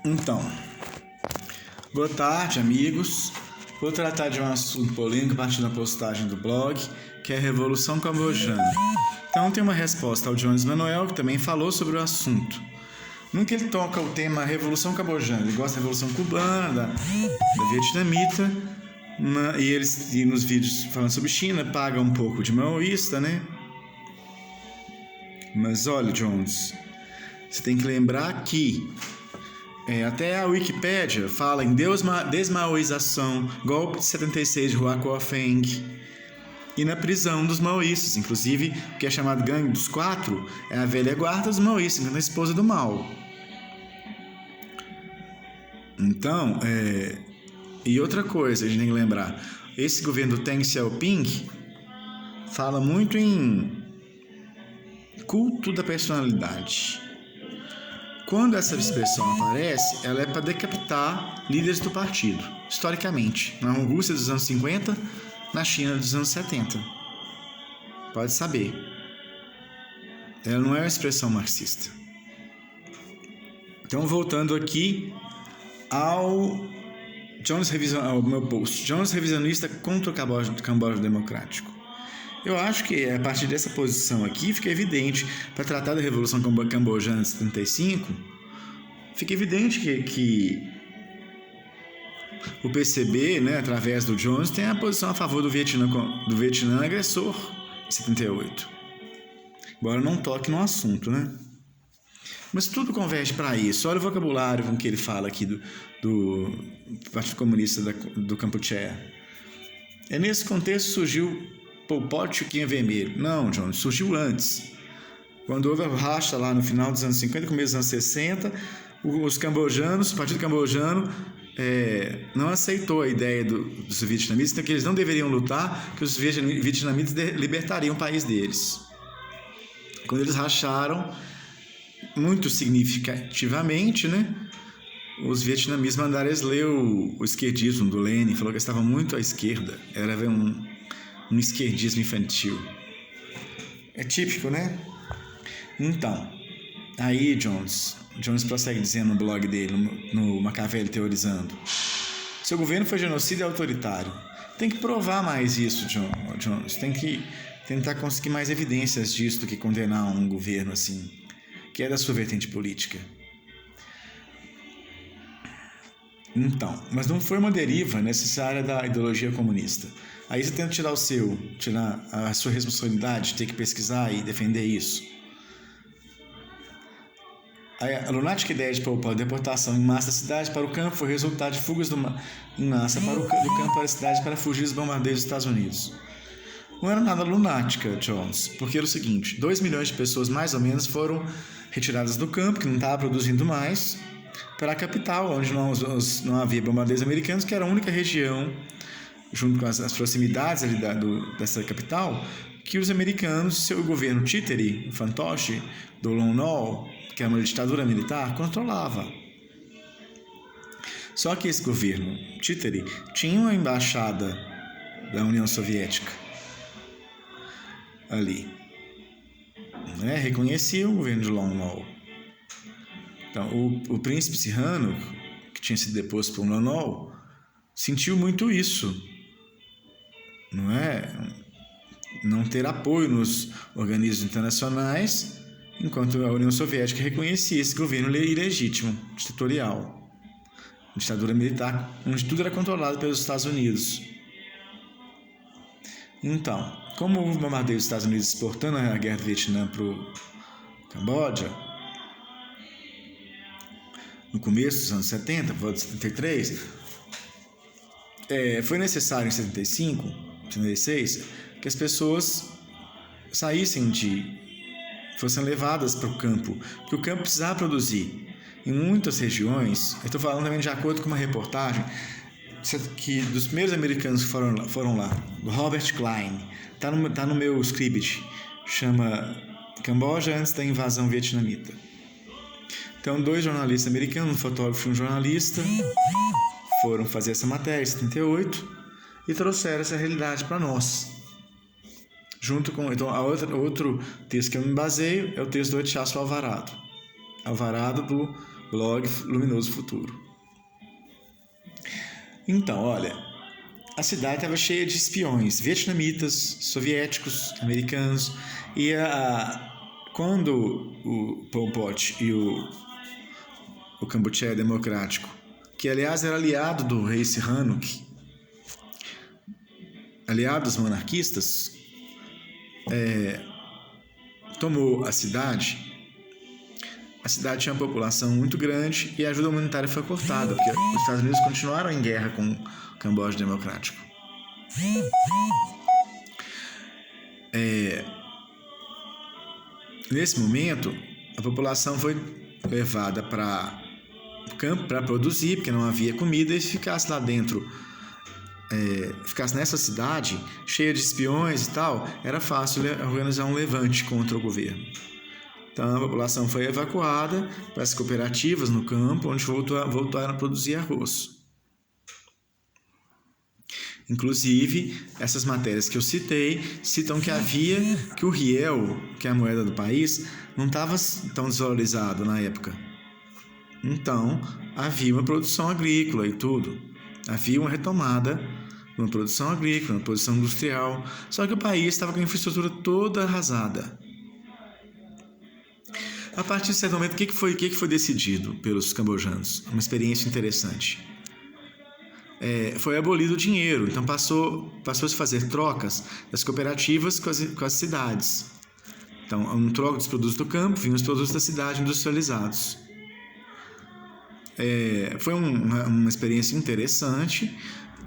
Então, boa tarde, amigos. Vou tratar de um assunto polêmico a partir da postagem do blog, que é a Revolução Cambojana. Então, tem uma resposta ao Jones Manuel, que também falou sobre o assunto. Nunca ele toca o tema Revolução Cambojana, ele gosta da Revolução Cubana, da Vietnamita, e nos vídeos falando sobre China, paga um pouco de maoísta, né? Mas olha, Jones, você tem que lembrar que até a Wikipédia fala em desmaoização, golpe de 76 de Hua Guofeng e na prisão dos maoístas. Inclusive, o que é chamado Gangue dos Quatro é a velha guarda dos maoístas, a esposa do Mao. Então, e outra coisa, a gente tem que lembrar, esse governo do Deng Xiaoping fala muito em culto da personalidade. Quando essa expressão aparece, ela é para decapitar líderes do partido, historicamente, na Rússia dos anos 50, na China dos anos 70. Pode saber. Ela não é uma expressão marxista. Então, voltando aqui ao meu post, Jones revisionista contra o Camboja Democrático. Eu acho que a partir dessa posição aqui fica evidente, para tratar da Revolução Cambojana de 75, fica evidente que o PCB, né, através do Jones, tem a posição a favor do Vietnã agressor em 78. Embora não toque no assunto, né? Mas tudo converge para isso. Olha o vocabulário com que ele fala aqui do Partido Comunista do Campuchea. Nesse contexto surgiu Pol Pot e o Quinha Vermelho. Não, Jones, surgiu antes. Quando houve a racha lá no final dos anos 50, começo dos anos 60, os cambojanos, o Partido Cambojano não aceitou a ideia dos vietnamitas, que eles não deveriam lutar, que os vietnamitas libertariam o país deles. Quando eles racharam, muito significativamente, né, os vietnamitas mandaram eles ler o esquerdismo do Lenin, falou que eles estavam muito à esquerda, era um esquerdismo infantil. É típico, né? Então, aí Jones prossegue dizendo no blog dele, no Maquiavelli Teorizando: seu governo foi genocida e autoritário. Tem que provar mais isso, Jones. Tem que tentar conseguir mais evidências disso do que condenar um governo assim, que é da sua vertente política. Então, mas não foi uma deriva necessária da ideologia comunista. Aí você tenta tirar a sua responsabilidade de ter que pesquisar e defender isso. A lunática ideia de propor a deportação em massa da cidade para o campo foi resultado de fugas em massa do campo para a cidade para fugir dos bombardeios dos Estados Unidos. Não era nada lunática, Jones, porque era o seguinte: 2 milhões de pessoas mais ou menos foram retiradas do campo, que não estava produzindo mais, para a capital, onde não havia bombardeios americanos, que era a única região, junto com as proximidades ali dessa capital, que os americanos, seu governo títere, o fantoche do Lon Nol, que era uma ditadura militar, controlava. Só que esse governo títere tinha uma embaixada da União Soviética ali, né? Reconhecia o governo de Lon Nol. Então, o príncipe Sihanouk, que tinha sido deposto por Lon Nol, sentiu muito isso, não é? Não ter apoio nos organismos internacionais, enquanto a União Soviética reconhecia esse governo ilegítimo, ditatorial, ditadura militar, onde tudo era controlado pelos Estados Unidos. Então, como houve bombardeio dos Estados Unidos exportando a guerra do Vietnã para o Camboja, no começo dos anos 70, por volta de 73, foi necessário em 75, 76, que as pessoas fossem levadas para o campo, porque o campo precisava produzir. Em muitas regiões, eu estou falando também de acordo com uma reportagem, que dos primeiros americanos que foram lá, do Robert Klein, tá no meu script, chama Camboja antes da invasão vietnamita. Então, 2 jornalistas americanos, um fotógrafo e um jornalista, foram fazer essa matéria em 78 e trouxeram essa realidade para nós. Junto com, então, outro texto que eu me baseio é o texto do Echaço Alvarado do blog Luminoso Futuro. Então, olha, a cidade estava cheia de espiões vietnamitas, soviéticos, americanos, e quando o Pol Pot e o Kampuchea Democrático, que aliás era aliado do rei Sihanouk, aliado dos monarquistas, tomou a cidade tinha uma população muito grande e a ajuda humanitária foi cortada, porque os Estados Unidos continuaram em guerra com o Camboja Democrático. Nesse momento, a população foi levada para o campo para produzir, porque não havia comida, e se ficasse lá dentro, ficasse nessa cidade cheia de espiões e tal, era fácil organizar um levante contra o governo. Então a população foi evacuada para as cooperativas no campo, onde voltaram a produzir arroz. Inclusive, essas matérias que eu citei citam que o riel, que é a moeda do país, não estava tão desvalorizado na época. Então, havia uma produção agrícola e tudo. Havia uma retomada de uma produção agrícola, uma produção industrial. Só que o país estava com a infraestrutura toda arrasada. A partir de certo momento, o que foi decidido pelos cambojanos? Uma experiência interessante. Foi abolido o dinheiro, então passou a se fazer trocas das cooperativas com as cidades. Então, um troco dos produtos do campo, vinham os produtos da cidade industrializados. Foi uma experiência interessante,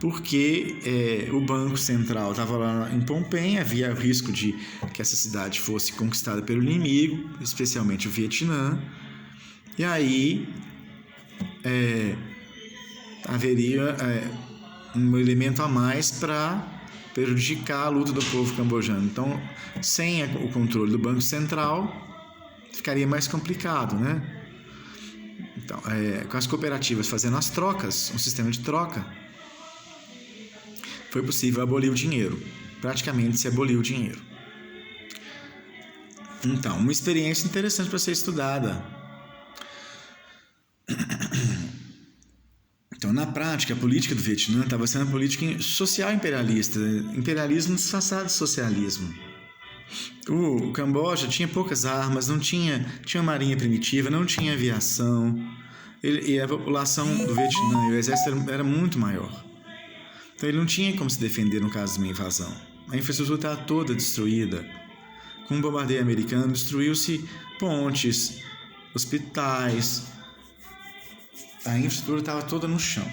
porque o Banco Central estava lá em Phnom Penh, havia o risco de que essa cidade fosse conquistada pelo inimigo, especialmente o Vietnã, e aí haveria um elemento a mais para prejudicar a luta do povo cambojano. Então, sem o controle do Banco Central, ficaria mais complicado, né? Então, com as cooperativas fazendo as trocas, um sistema de troca, foi possível abolir o dinheiro. Praticamente se aboliu o dinheiro. Então, uma experiência interessante para ser estudada. Então, na prática, a política do Vietnã estava sendo uma política social imperialista, imperialismo disfarçado de socialismo. O Camboja tinha poucas armas, não tinha uma marinha primitiva, não tinha aviação, e a população do Vietnã e o exército era muito maior. Então ele não tinha como se defender no caso de uma invasão. A infraestrutura estava toda destruída. Com o bombardeio americano, destruiu-se pontes, hospitais. A infraestrutura estava toda no chão.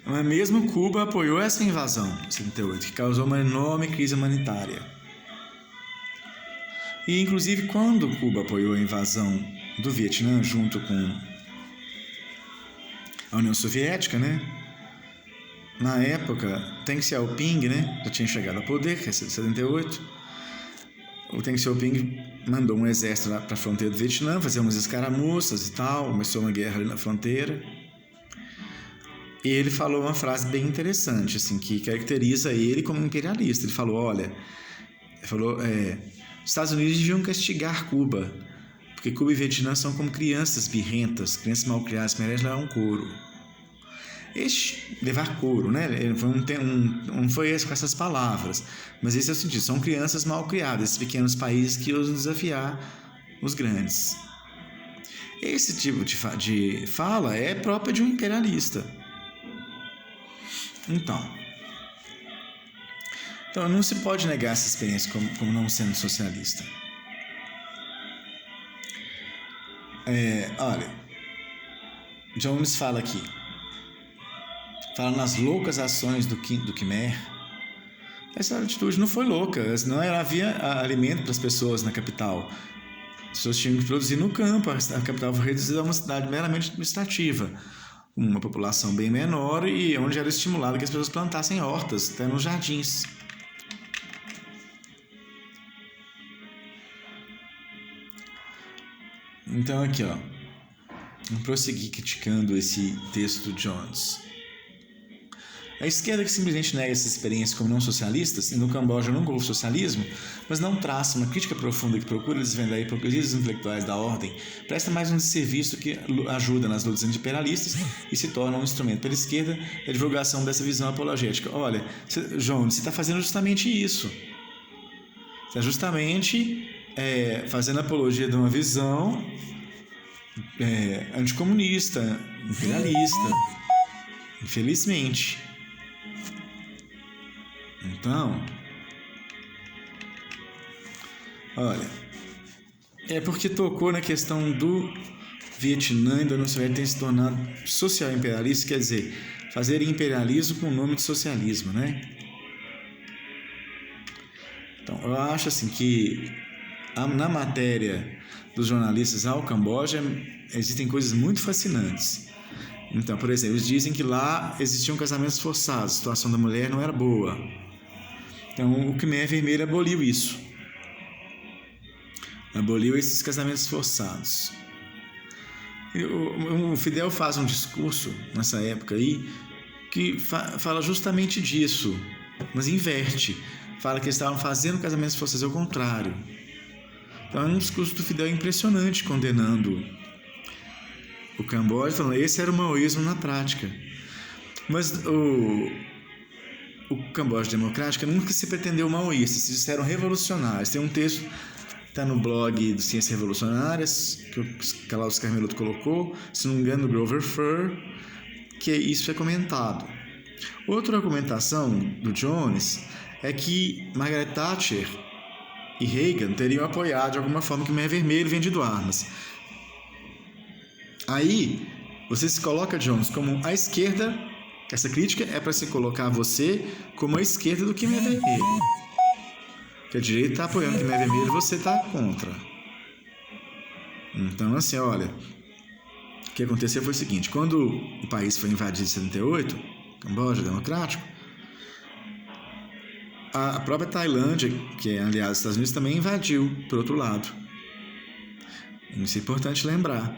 Mas mesmo Cuba apoiou essa invasão em 78, que causou uma enorme crise humanitária. E, inclusive, quando Cuba apoiou a invasão do Vietnã junto com a União Soviética, né? Na época, Deng Xiaoping, né? Já tinha chegado ao poder, que é 78. O Deng Xiaoping mandou um exército lá para a fronteira do Vietnã, fazer umas escaramuças e tal, começou uma guerra ali na fronteira. E ele falou uma frase bem interessante, assim, que caracteriza ele como imperialista. Ele falou, os Estados Unidos deviam castigar Cuba, porque Cuba e Vietnã são como crianças birrentas, crianças mal criadas, merecem levar um couro. Levar couro, né? Não foi esse com essas palavras, mas esse é o sentido, são crianças mal criadas, esses pequenos países que ousam desafiar os grandes. Esse tipo de fala é própria de um imperialista. Então, não se pode negar essa experiência como não sendo socialista. Olha, Jones fala aqui, fala nas loucas ações do Khmer. Essa atitude não foi louca, senão havia alimento para as pessoas na capital. As pessoas tinham que produzir no campo, a capital foi reduzida a uma cidade meramente administrativa, uma população bem menor e onde era estimulado que as pessoas plantassem hortas, até nos jardins. Então aqui, vamos prosseguir criticando esse texto do Jones. A esquerda que simplesmente nega essa experiência como não socialistas, e no Camboja nunca houve socialismo, mas não traça uma crítica profunda que procura desvendar a hipocrisia dos intelectuais da ordem, presta mais um desserviço que ajuda nas lutas anti-imperialistas e se torna um instrumento pela esquerda da divulgação dessa visão apologética. Olha, João, você está fazendo justamente isso. Você está justamente fazendo apologia de uma visão anticomunista, imperialista, infelizmente. Então, olha, é porque tocou na questão do Vietnã e da União Soviética ter se tornado social imperialista, quer dizer, fazer imperialismo com o nome de socialismo, né? Então, eu acho assim que na matéria dos jornalistas ao Camboja existem coisas muito fascinantes. Então, por exemplo, eles dizem que lá existiam casamentos forçados, a situação da mulher não era boa. Então, o Khmer Vermelho aboliu isso. Aboliu esses casamentos forçados. O Fidel faz um discurso nessa época aí que fala justamente disso, mas inverte. Fala que eles estavam fazendo casamentos forçados ao contrário. Então é um discurso do Fidel impressionante, condenando o Camboja, falando que esse era o maoísmo na prática. Mas o Camboja Democrática nunca se pretendeu maoísta, se disseram revolucionários. Tem um texto, está no blog do Ciências Revolucionárias, que o Carlos Carmeloto colocou, se não me engano, do Grover Furr, que isso é comentado. Outra argumentação do Jones é que Margaret Thatcher e Reagan teriam apoiado de alguma forma que o Khmer Vermelho vendido armas. Aí, você se coloca, Jones, como a esquerda. Essa crítica é para se colocar você como a esquerda do Khmer Vermelho. Que a direita está apoiando o Khmer Vermelho e você está contra. Então, assim, olha, o que aconteceu foi o seguinte: quando o país foi invadido em 78, Camboja Democrático, a própria Tailândia, que é aliada dos Estados Unidos, também invadiu por outro lado. Isso é importante lembrar.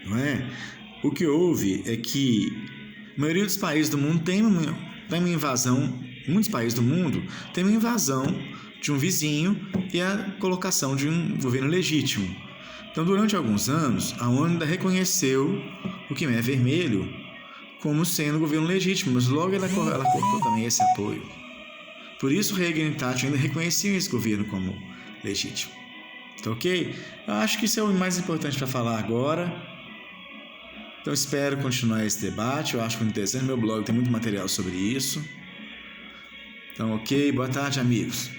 Não é? O que houve é que a maioria dos países do mundo tem uma invasão, muitos países do mundo tem uma invasão de um vizinho e a colocação de um governo legítimo. Então, durante alguns anos, a ONU ainda reconheceu o Khmer Vermelho como sendo governo legítimo, mas logo ela cortou também esse apoio. Por isso, Reagan e Thatcher ainda reconheciam esse governo como legítimo. Tá ok? Eu acho que isso é o mais importante para falar agora. Então, espero continuar esse debate. Eu acho muito interessante. Meu blog tem muito material sobre isso. Então, ok. Boa tarde, amigos.